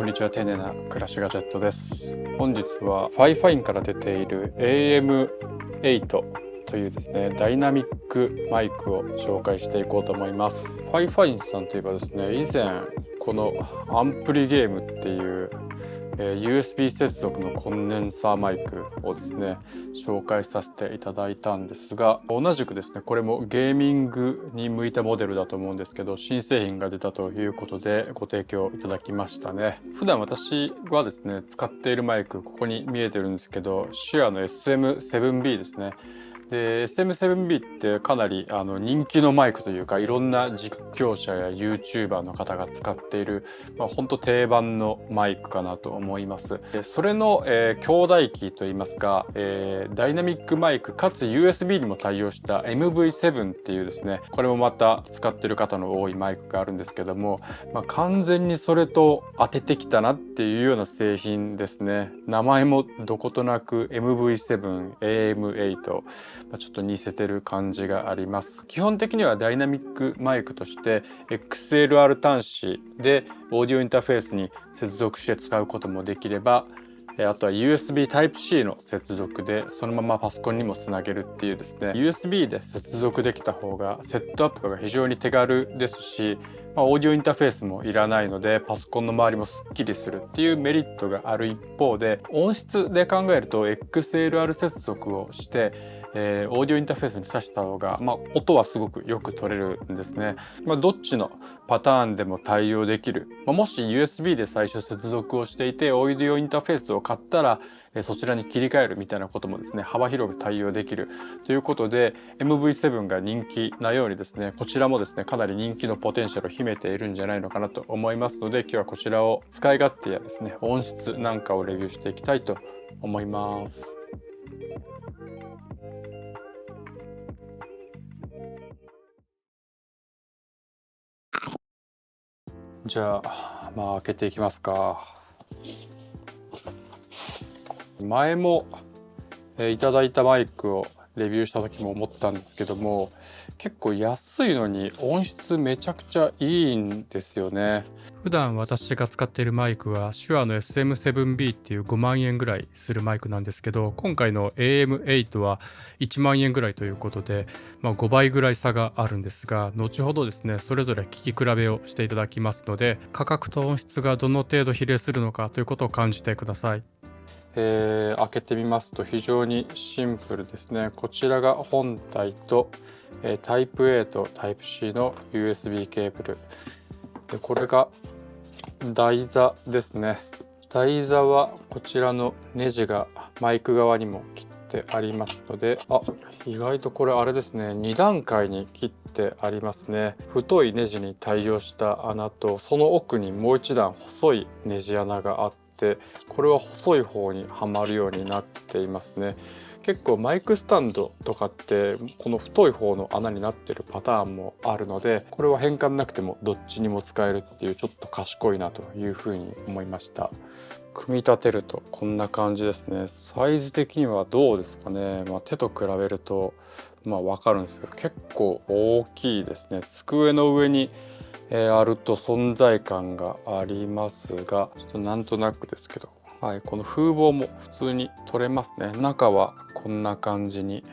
にちは。丁寧な暮らしガジェットです。本日はファイファインから出ている AM8 というですね、ダイナミックマイクを紹介していこうと思います。ファイファインさんといえばですね、以前このアンプリゲームっていうUSB 接続のコンデンサーマイクをですね紹介させていただいたんですが、同じくですねこれもゲーミングに向いたモデルだと思うんですけど、新製品が出たということでご提供いただきましたね。普段私はですね使っているマイク、ここに見えてるんですけど、シュアの SM7B ですね。で SM7B ってかなり人気のマイクというか、いろんな実況者や YouTuber の方が使っている、本当定番のマイクかなと思います。でそれの、兄弟機といいますか、ダイナミックマイクかつ USB にも対応した MV7 っていうですね、これもまた使ってる方の多いマイクがあるんですけども、完全にそれと当ててきたなっていうような製品ですね。名前もどことなく MV7、AM8、ちょっと似せてる感じがあります。基本的にはダイナミックマイクとして XLR 端子でオーディオインターフェースに接続して使うこともできれば、あとは USB Type-C の接続でそのままパソコンにもつなげるっていうですね、 USB で接続できた方がセットアップが非常に手軽ですし、オーディオインターフェースもいらないのでパソコンの周りもすっきりするっていうメリットがある一方で、音質で考えると XLR 接続をしてオーディオインターフェースに挿した方が、音はすごくよく取れるんですね。どっちのパターンでも対応できる。もし USB で最初接続をしていてオーディオインターフェースを買ったらそちらに切り替えるみたいなこともですね、幅広く対応できるということで MV7 が人気なようにですね、こちらもですねかなり人気のポテンシャルを秘めているんじゃないのかなと思いますので、今日はこちらを使い勝手やですね音質なんかをレビューしていきたいと思います。じゃあ開けていきますか。前もいただいたマイクをレビューした時も思ったんですけども、結構安いのに音質めちゃくちゃいいんですよね。普段私が使っているマイクはシュアの SM7B っていう5万円ぐらいするマイクなんですけど、今回の AM8 は1万円ぐらいということで、5倍ぐらい差があるんですが、後ほどですねそれぞれ聞き比べをしていただきますので、価格と音質がどの程度比例するのかということを感じてください。開けてみますと非常にシンプルですね。こちらが本体と、タイプ A とタイプ C の USB ケーブルで、これが台座ですね。台座はこちらのネジがマイク側にも切ってありますので、意外とこれあれですね、2段階に切ってありますね。太いネジに対応した穴と、その奥にもう一段細いネジ穴があって、これは細い方にはまるようになっていますね。結構マイクスタンドとかってこの太い方の穴になってるパターンもあるので、これは変換なくてもどっちにも使えるっていう、ちょっと賢いなというふうに思いました。組み立てるとこんな感じですね。サイズ的にはどうですかね。手と比べると分かるんですけど、結構大きいですね。机の上にあると存在感がありますが、ちょっとなんとなくですけど、この風防も普通に取れますね。中はこんな感じに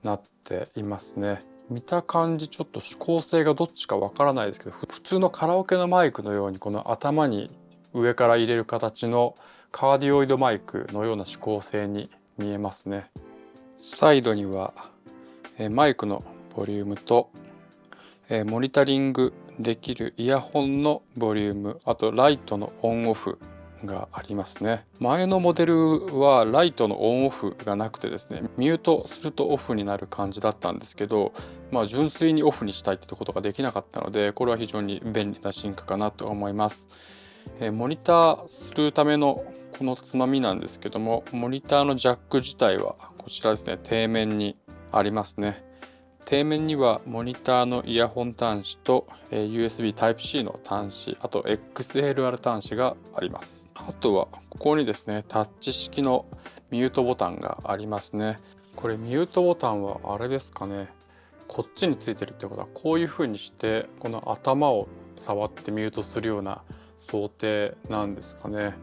なっていますね。見た感じちょっと指向性がどっちかわからないですけど、普通のカラオケのマイクのようにこの頭に上から入れる形のカーディオイドマイクのような指向性に見えますね。サイドにはマイクのボリュームとモニタリングできるイヤホンのボリューム、あとライトのオンオフがありますね。前のモデルはライトのオンオフがなくてですね、ミュートするとオフになる感じだったんですけど、純粋にオフにしたいってことができなかったので、これは非常に便利な進化かなと思います。モニターするためのこのつまみなんですけども、モニターのジャック自体はこちらですね、底面にありますね。底面にはモニターのイヤホン端子と USB Type-C の端子、あと XLR 端子があります。あとはここにですね、タッチ式のミュートボタンがありますね。これミュートボタンはあれですかね、こっちについてるってことはこういう風にしてこの頭を触ってミュートするような、想定なんですかね。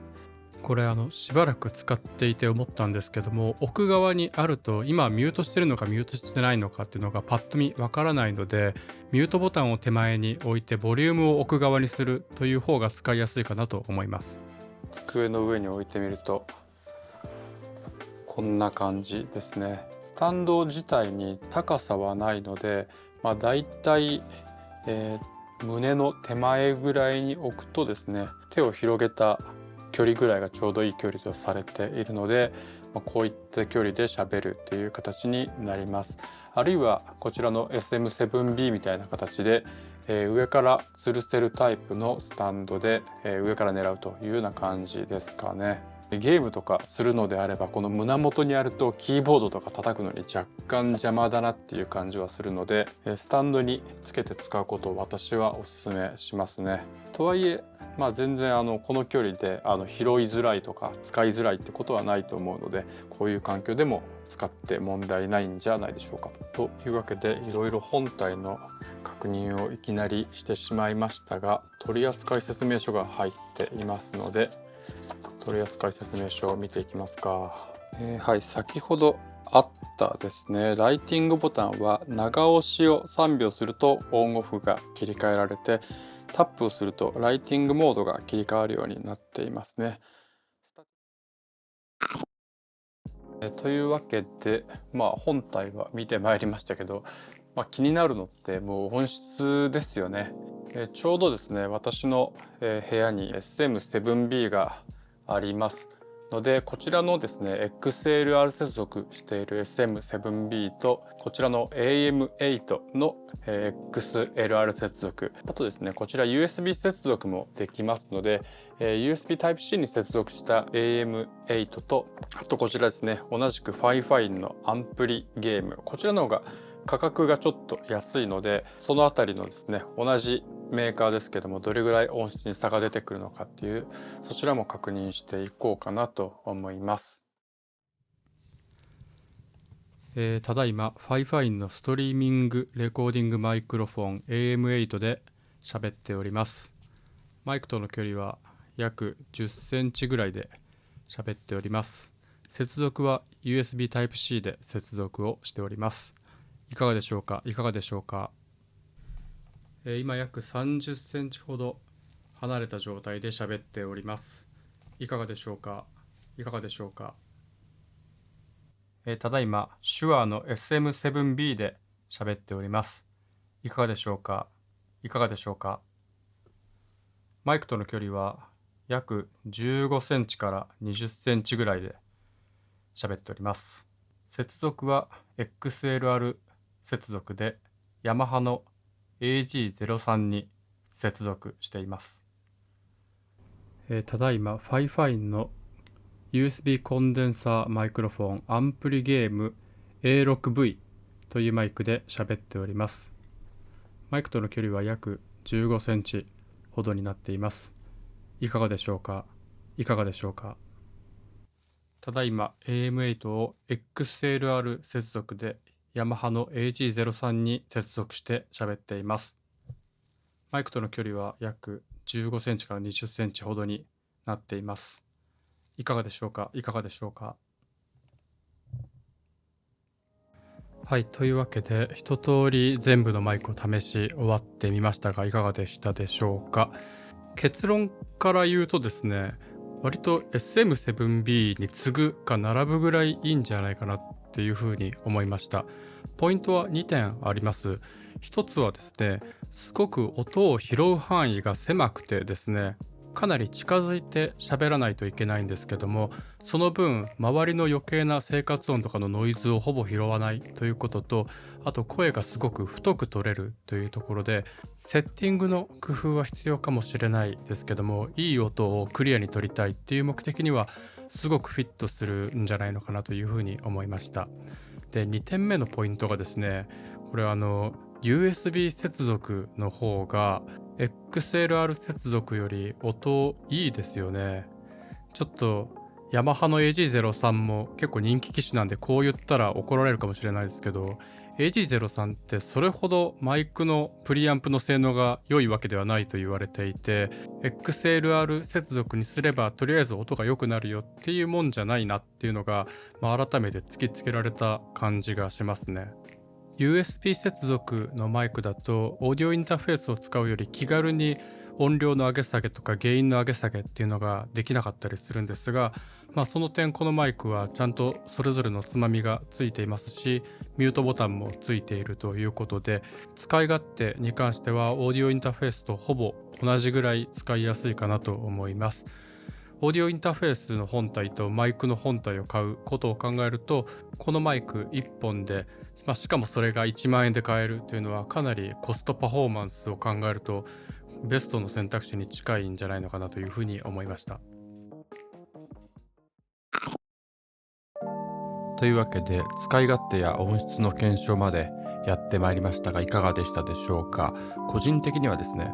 これしばらく使っていて思ったんですけども、奥側にあると今ミュートしてるのかミュートしてないのかっていうのがパッと見わからないので、ミュートボタンを手前に置いてボリュームを奥側にするという方が使いやすいかなと思います。机の上に置いてみるとこんな感じですね。スタンド自体に高さはないので、だいたい胸の手前ぐらいに置くとですね、手を広げた距離ぐらいがちょうどいい距離とされているので、こういった距離で喋るという形になります。あるいはこちらの SM7B みたいな形で、上から吊るせるタイプのスタンドで、上から狙うというような感じですかね。ゲームとかするのであれば、この胸元にあるとキーボードとか叩くのに若干邪魔だなっていう感じはするので、スタンドにつけて使うことを私はおすすめしますね。とはいえ全然この距離で拾いづらいとか使いづらいってことはないと思うので、こういう環境でも使って問題ないんじゃないでしょうか。というわけでいろいろ本体の確認をいきなりしてしまいましたが、取扱説明書が入っていますので取扱説明書を見ていきますか。はい、先ほどあったですね、ライティングボタンは長押しを3秒するとオンオフが切り替えられて、タップをするとライティングモードが切り替わるようになっていますね。というわけで、本体は見てまいりましたけど、気になるのってもう音質ですよね。ちょうどですね、私の部屋に SM7B がありますので、こちらのですね XLR 接続している SM7B とこちらの AM8 の XLR 接続、あとですねこちら USB 接続もできますので、USB Type-C に接続した AM8 と、あとこちらですね、同じく Fifine のアンプリゲーム、こちらの方が価格がちょっと安いので、そのあたりのですね同じメーカーですけどもどれぐらい音質に差が出てくるのかっていう、そちらも確認していこうかなと思います。ただいま Fifine のストリーミングレコーディングマイクロフォン AM8 で喋っております。マイクとの距離は約10センチぐらいで喋っております。接続は USB Type-C で接続をしております。いかがでしょうかいかがでしょうか。今約30センチほど離れた状態で喋っております。いかがでしょうかいかがでしょうか。ただいま手話の SM7B で喋っております。いかがでしょうかいかがでしょうか。マイクとの距離は約15センチから20センチぐらいで喋っております。接続は XLR 接続でヤマハの AG03 に接続しています。ただいま Fifine の USB コンデンサーマイクロフォンアンプリゲーム A6V というマイクで喋っております。マイクとの距離は約15センチほどになっています。いかがでしょうかいかがでしょうか。ただいま AM8 を XLR 接続でヤマハの AG03 に接続して喋っています。マイクとの距離は約15センチから20センチほどになっています。いかがでしょうかいかがでしょうか。はい、というわけで一通り全部のマイクを試し終わってみましたが、いかがでしたでしょうか。結論から言うとですね、割と SM7B に次ぐか並ぶぐらいいいんじゃないかなっていうふうに思いました。ポイントは2点あります。一つはですね、すごく音を拾う範囲が狭くてですね、かなり近づいて喋らないといけないんですけども、その分周りの余計な生活音とかのノイズをほぼ拾わないということと、あと声がすごく太く取れるというところで、セッティングの工夫は必要かもしれないですけども、いい音をクリアに取りたいっていう目的にはすごくフィットするんじゃないのかなというふうに思いました。で、2点目のポイントがですね、これはUSB 接続の方が XLR 接続より音いいですよね。ちょっとヤマハの AG03 も結構人気機種なんで、こう言ったら怒られるかもしれないですけど、AG03 ってそれほどマイクのプリアンプの性能が良いわけではないと言われていて、 XLR 接続にすればとりあえず音が良くなるよっていうもんじゃないなっていうのが、改めて突きつけられた感じがしますね。USB 接続のマイクだとオーディオインターフェースを使うより気軽に音量の上げ下げとかゲインの上げ下げっていうのができなかったりするんですが、その点このマイクはちゃんとそれぞれのつまみがついていますし、ミュートボタンもついているということで、使い勝手に関してはオーディオインターフェースとほぼ同じぐらい使いやすいかなと思います。オーディオインターフェースの本体とマイクの本体を買うことを考えると、このマイク1本で、しかもそれが1万円で買えるというのはかなりコストパフォーマンスを考えるとベストの選択肢に近いんじゃないのかなというふうに思いました。というわけで、使い勝手や音質の検証までやってまいりましたが、いかがでしたでしょうか。個人的にはですね、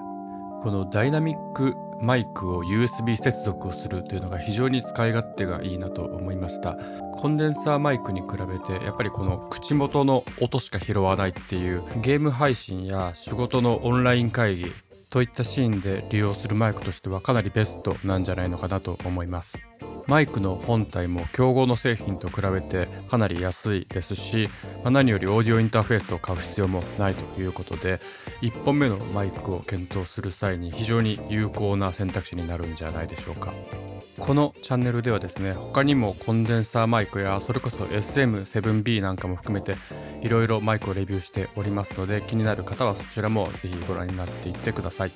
このダイナミックマイクを USB 接続をするというのが非常に使い勝手がいいなと思いました。コンデンサーマイクに比べてやっぱりこの口元の音しか拾わないっていう、ゲーム配信や仕事のオンライン会議といったシーンで利用するマイクとしてはかなりベストなんじゃないのかなと思います。マイクの本体も競合の製品と比べてかなり安いですし、何よりオーディオインターフェースを買う必要もないということで、1本目のマイクを検討する際に非常に有効な選択肢になるんじゃないでしょうか。このチャンネルではですね、他にもコンデンサーマイクやそれこそ SM7B なんかも含めていろいろマイクをレビューしておりますので、気になる方はそちらもぜひご覧になっていってください。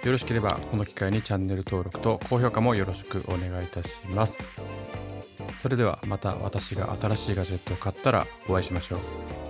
よろしければこの機会にチャンネル登録と高評価もよろしくお願いいたします。それではまた私が新しいガジェットを買ったらお会いしましょう。